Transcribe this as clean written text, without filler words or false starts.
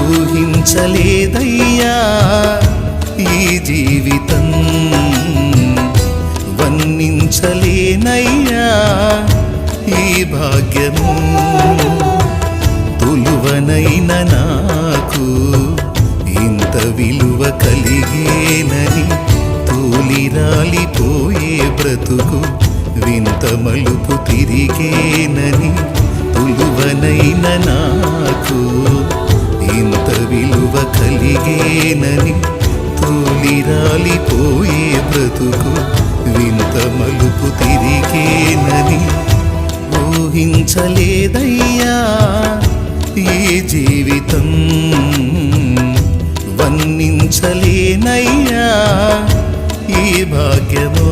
ఊహించలేదయ్యా ఈ జీవితం, వర్ణించలేనయ్యా ఈ భాగ్యము. తులువనైన నాకు ఇంత విలువ కలిగేనని, తూలిరాలిపోయే బ్రతుకు వింత మలుపు తిరిగేనని. తులువనైన నాకు ఇంత విలువ కలిగేనని, తూలిరాలిపోయే బ్రతుకు వింత మలుపు తిరిగేనని. ఊహించలేదయ్యా ఈ జీవితం, వర్ణించలేనయ్యా ఈ భాగ్యమో.